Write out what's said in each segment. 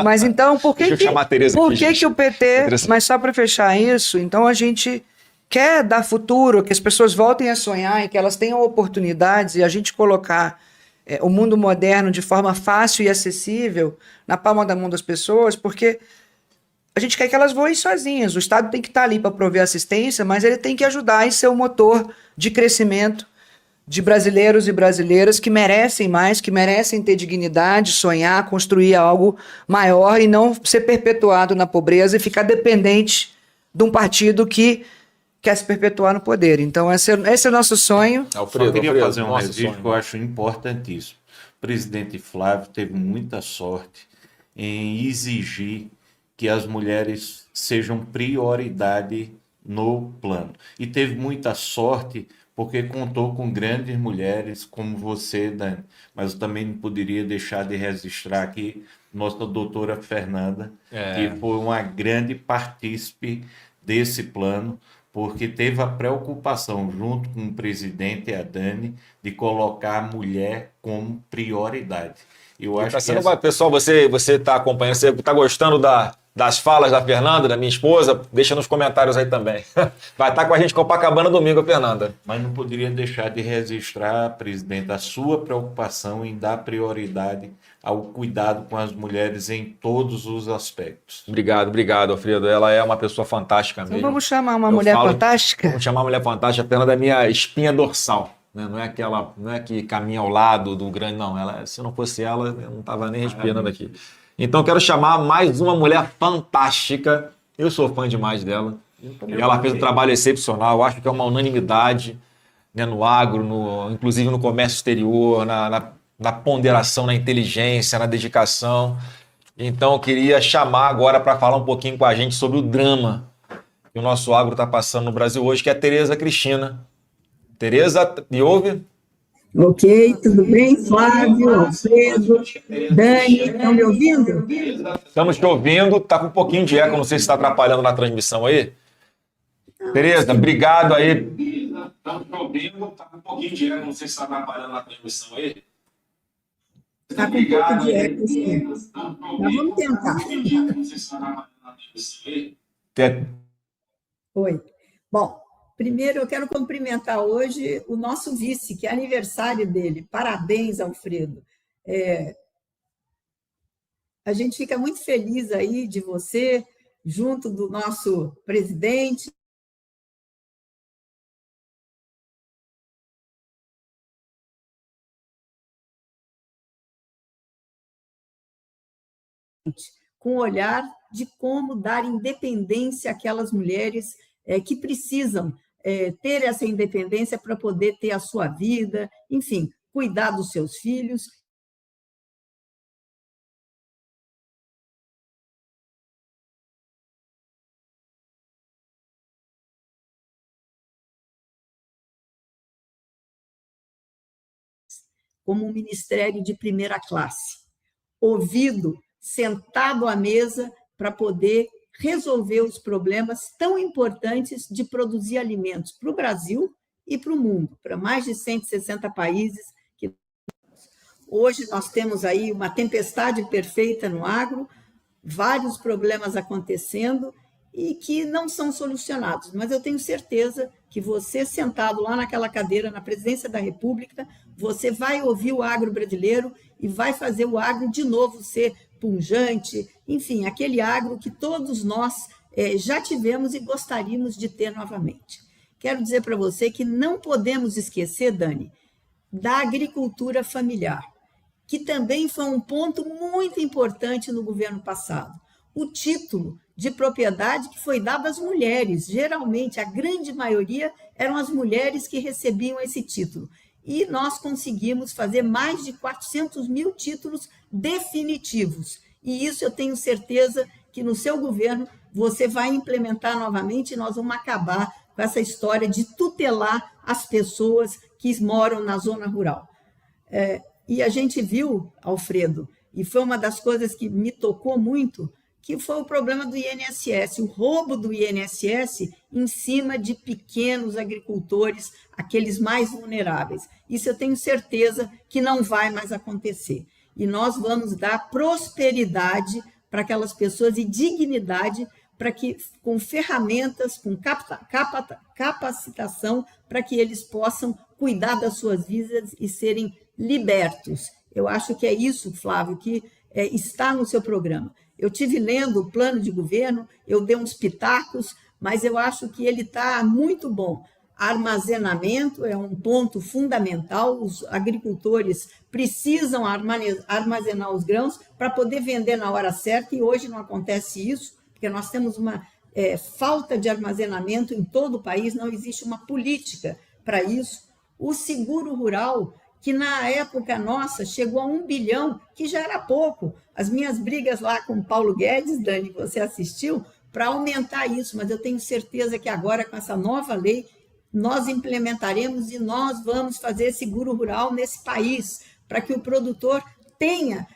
Mas então, Deixa eu chamar a Tereza por aqui, que gente. que o PT, mas só para fechar isso, então a gente quer dar futuro, que as pessoas voltem a sonhar e que elas tenham oportunidades e a gente colocar o mundo moderno de forma fácil e acessível na palma da mão das pessoas, porque a gente quer que elas voem sozinhas. O Estado tem que estar ali para prover assistência, mas ele tem que ajudar e ser o motor de crescimento de brasileiros e brasileiras que merecem mais, que merecem ter dignidade, sonhar, construir algo maior e não ser perpetuado na pobreza e ficar dependente de um partido que quer se perpetuar no poder. Então, esse é o nosso sonho. Só queria fazer um registro que eu acho importantíssimo. O presidente Flávio teve muita sorte em exigir que as mulheres sejam prioridade no plano. E teve muita sorte porque contou com grandes mulheres como você, Dani. Mas eu também não poderia deixar de registrar aqui nossa doutora Fernanda, que foi uma grande partícipe desse plano, porque teve a preocupação, junto com o presidente e a Dani, de colocar a mulher como prioridade. Eu acho que Pessoal, você está acompanhando, você está gostando das falas da Fernanda, da minha esposa? Deixa nos comentários aí também. Vai estar com a gente em Copacabana domingo, a Fernanda. Mas não poderia deixar de registrar, presidente, a sua preocupação em dar prioridade ao cuidado com as mulheres em todos os aspectos. Obrigado, Alfredo. Ela é uma pessoa fantástica mesmo. Então vamos chamar uma mulher fantástica? Vamos chamar uma mulher fantástica. A Fernanda é minha espinha dorsal. Né? Não é que caminha ao lado do grande, não. Se não fosse ela, eu não estava nem respirando aqui. Então, quero chamar mais uma mulher fantástica. Eu sou fã demais dela. Ela fez um trabalho excepcional. Eu acho que é uma unanimidade, né, no agro, inclusive no comércio exterior, na ponderação, na inteligência, na dedicação. Então, eu queria chamar agora para falar um pouquinho com a gente sobre o drama que o nosso agro está passando no Brasil hoje, que é a Tereza Cristina. Tereza, me ouve? Ok, tudo bem? Flávio, Alfredo, Dani, estão me ouvindo? Estamos te ouvindo, está com um pouquinho de eco, não sei se está atrapalhando na transmissão aí. Tereza, obrigado aí. Estamos te ouvindo, está com um pouquinho de eco, não sei se está atrapalhando na transmissão aí. Está com um pouco de eco, sim. Mas vamos tentar. Oi. Bom, primeiro eu quero cumprimentar hoje o nosso vice, que é aniversário dele. Parabéns, Alfredo. A gente fica muito feliz aí de você, junto do nosso presidente. Com o olhar de como dar independência àquelas mulheres que precisam ter essa independência para poder ter a sua vida, enfim, cuidar dos seus filhos. Como um ministério de primeira classe, ouvido, sentado à mesa para poder resolver os problemas tão importantes de produzir alimentos para o Brasil e para o mundo, para mais de 160 países. Hoje nós temos aí uma tempestade perfeita no agro, vários problemas acontecendo e que não são solucionados, mas eu tenho certeza que você, sentado lá naquela cadeira, na presidência da República, você vai ouvir o agro brasileiro e vai fazer o agro de novo ser pujante, enfim, aquele agro que todos nós já tivemos e gostaríamos de ter novamente. Quero dizer para você que não podemos esquecer, Dani, da agricultura familiar, que também foi um ponto muito importante no governo passado. O título de propriedade que foi dado às mulheres, geralmente, a grande maioria eram as mulheres que recebiam esse título. E nós conseguimos fazer mais de 400 mil títulos definitivos. E isso eu tenho certeza que no seu governo você vai implementar novamente e nós vamos acabar com essa história de tutelar as pessoas que moram na zona rural. E a gente viu, Alfredo, e foi uma das coisas que me tocou muito, que foi o problema do INSS, o roubo do INSS em cima de pequenos agricultores, aqueles mais vulneráveis. Isso eu tenho certeza que não vai mais acontecer. e nós vamos dar prosperidade para aquelas pessoas e dignidade para que, com ferramentas, com capacitação, para que eles possam cuidar das suas vidas e serem libertos. Eu acho que é isso, Flávio, que está no seu programa. Eu tive lendo o plano de governo, eu dei uns pitacos, mas eu acho que ele está muito bom. Armazenamento é um ponto fundamental, os agricultores precisam armazenar os grãos para poder vender na hora certa, e hoje não acontece isso, porque nós temos uma falta de armazenamento em todo o país, não existe uma política para isso. O seguro rural, que na época nossa chegou a 1 bilhão, que já era pouco. As minhas brigas lá com o Paulo Guedes, Dani, você assistiu, para aumentar isso, mas eu tenho certeza que agora, com essa nova lei, nós implementaremos e nós vamos fazer seguro rural nesse país, para que o produtor tenha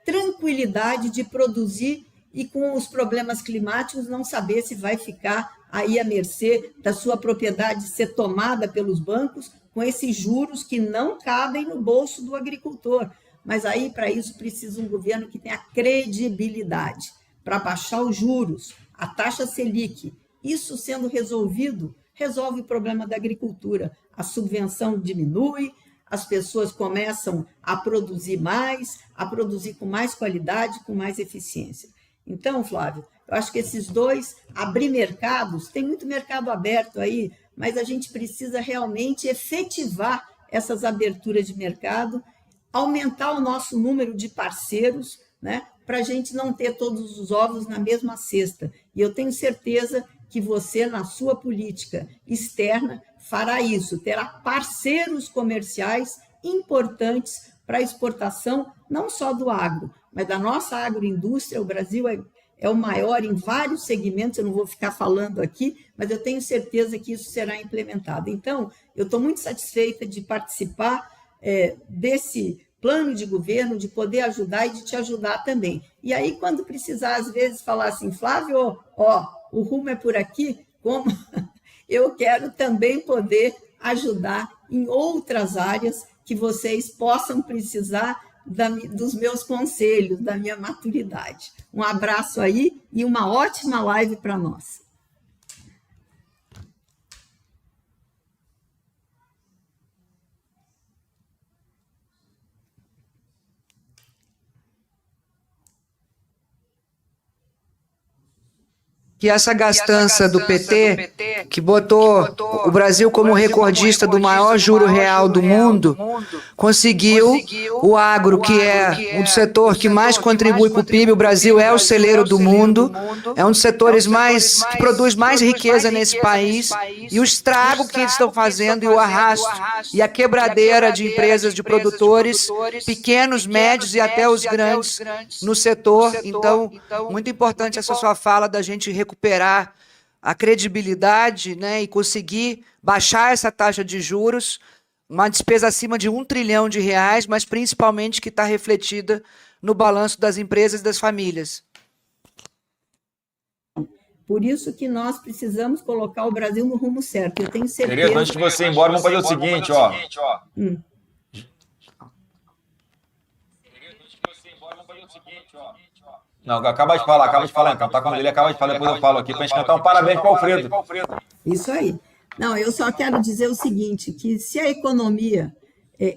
tranquilidade de produzir e, com os problemas climáticos, não saber se vai ficar aí à mercê da sua propriedade ser tomada pelos bancos com esses juros que não cabem no bolso do agricultor. Mas aí, para isso, precisa um governo que tenha credibilidade para baixar os juros, a taxa Selic. Isso sendo resolvido, resolve o problema da agricultura. A subvenção diminui, as pessoas começam a produzir mais, a produzir com mais qualidade, com mais eficiência. Então, Flávio, eu acho que esses dois, abrir mercados, tem muito mercado aberto aí, mas a gente precisa realmente efetivar essas aberturas de mercado, aumentar o nosso número de parceiros, né, para a gente não ter todos os ovos na mesma cesta. E eu tenho certeza que você, na sua política externa, fará isso, terá parceiros comerciais importantes para a exportação, não só do agro, mas da nossa agroindústria. O Brasil é o maior em vários segmentos, eu não vou ficar falando aqui, mas eu tenho certeza que isso será implementado. Então, eu estou muito satisfeita de participar desse plano de governo, de poder ajudar e de te ajudar também. E aí, quando precisar, às vezes, falar assim, Flávio, o rumo é por aqui, como eu quero também poder ajudar em outras áreas que vocês possam precisar dos meus conselhos, da minha maturidade. Um abraço aí e uma ótima live para nós. Que essa gastança do PT, que botou o Brasil como recordista do maior juro real do mundo, conseguiu o agro, que é um setor que mais contribui para o PIB. O Brasil é o celeiro do mundo, é um dos setores que produz mais riqueza nesse país, e o estrago que eles estão fazendo, e o arrasto, e a quebradeira de empresas, de produtores, pequenos, médios e até os grandes no setor. Então, muito importante essa sua fala da gente recuperar a credibilidade, né, e conseguir baixar essa taxa de juros, uma despesa acima de R$1 trilhão, mas principalmente que está refletida no balanço das empresas e das famílias. Por isso que nós precisamos colocar o Brasil no rumo certo. Eu tenho certeza... Tereza, antes de você ir embora, vamos fazer o seguinte, ó. Não, acaba de falar, então. Tá quando ele acaba de falar, depois eu falo aqui, para a gente cantar um parabéns para o Alfredo. Isso aí. Não, eu só quero dizer o seguinte, que se a economia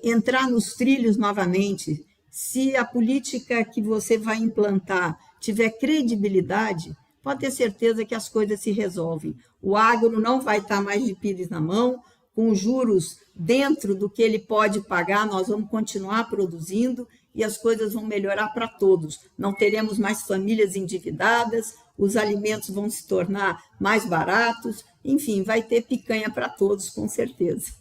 entrar nos trilhos novamente, se a política que você vai implantar tiver credibilidade, pode ter certeza que as coisas se resolvem. O agro não vai estar mais de pires na mão, com juros dentro do que ele pode pagar, nós vamos continuar produzindo e as coisas vão melhorar para todos. Não teremos mais famílias endividadas, os alimentos vão se tornar mais baratos, enfim, vai ter picanha para todos, com certeza.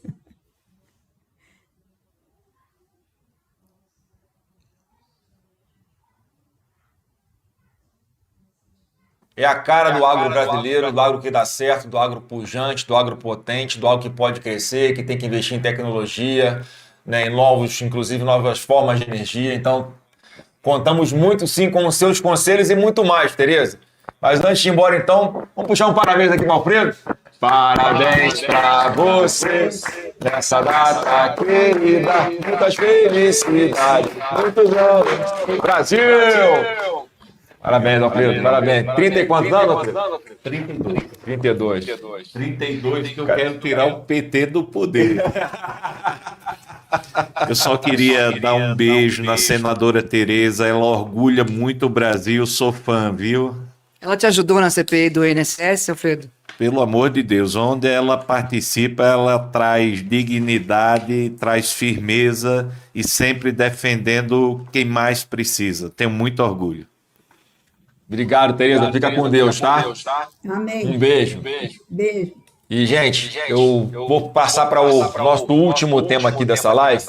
É a cara do agro brasileiro, do agro que dá certo, do agro pujante, do agro potente, do agro que pode crescer, que tem que investir em tecnologia, né, em inclusive novas formas de energia. Então, contamos muito sim com os seus conselhos e muito mais, Tereza. Mas antes de ir embora, então, vamos puxar um parabéns aqui para o Alfredo. Parabéns pra você nessa data querida. Muitas felicidades, muitos anos. Brasil! Parabéns, Alfredo, parabéns. 30 e quantos anos, Alfredo? 32. 32 que eu quero tirar o PT do poder. Eu só queria dar um beijo na senadora Tereza, ela orgulha muito o Brasil, sou fã, viu? Ela te ajudou na CPI do INSS, Alfredo? Pelo amor de Deus, onde ela participa, ela traz dignidade, traz firmeza e sempre defendendo quem mais precisa. Tenho muito orgulho. Obrigado, Tereza. Fica com Deus, tá? Amém. Um beijo. Beijo. E, gente, eu vou passar para o nosso último tema aqui dessa live,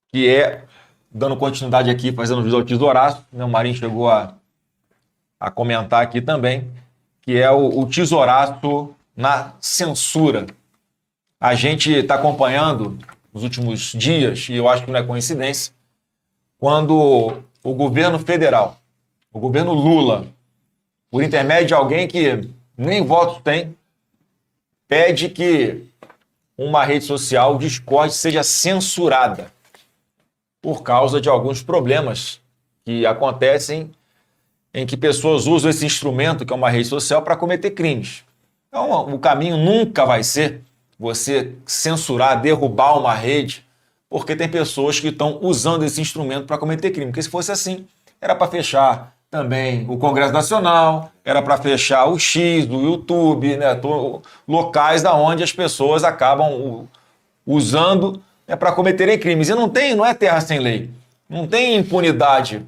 que é, dando continuidade aqui, fazendo jus ao tesouraço, né? O Marinho chegou a comentar aqui também, que é o tesouraço na censura. A gente está acompanhando nos últimos dias, e eu acho que não é coincidência, quando o governo federal, o governo Lula, por intermédio de alguém que nem votos tem, pede que uma rede social, o Discord, seja censurada por causa de alguns problemas que acontecem em que pessoas usam esse instrumento, que é uma rede social, para cometer crimes. Então, o caminho nunca vai ser você censurar, derrubar uma rede, porque tem pessoas que estão usando esse instrumento para cometer crime. Porque se fosse assim, era para fechar também o Congresso Nacional, era para fechar o X do YouTube, né, locais onde as pessoas acabam usando, né, para cometerem crimes. E não é terra sem lei, não tem impunidade.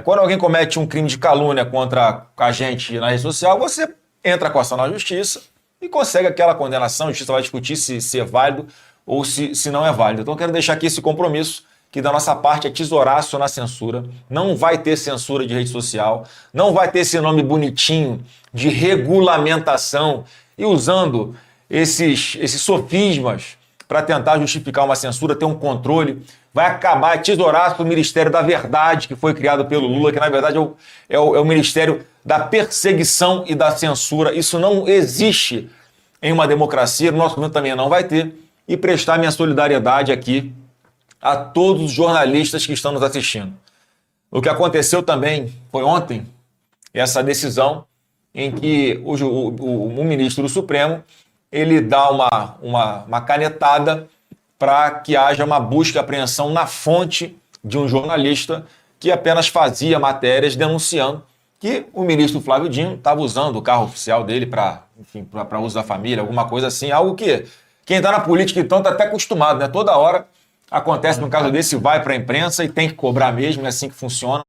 Quando alguém comete um crime de calúnia contra a gente na rede social, você entra com a ação na justiça e consegue aquela condenação. A justiça vai discutir se é válido ou se não é válido. Então eu quero deixar aqui esse compromisso, que da nossa parte é tesouraço na censura. Não vai ter censura de rede social, não vai ter esse nome bonitinho de regulamentação e usando esses sofismas para tentar justificar uma censura, ter um controle. Vai acabar tesouraço do Ministério da Verdade, que foi criado pelo Lula, que na verdade é o Ministério da Perseguição e da Censura. Isso não existe em uma democracia, no nosso governo também não vai ter. E prestar minha solidariedade aqui a todos os jornalistas que estão nos assistindo. O que aconteceu também foi ontem, essa decisão em que o ministro do Supremo, ele dá uma canetada para que haja uma busca e apreensão na fonte de um jornalista que apenas fazia matérias denunciando que o ministro Flávio Dino estava usando o carro oficial dele para uso da família, alguma coisa assim, algo que quem está na política então está até acostumado, né? Toda hora acontece no caso desse, vai para a imprensa e tem que cobrar mesmo, é assim que funciona.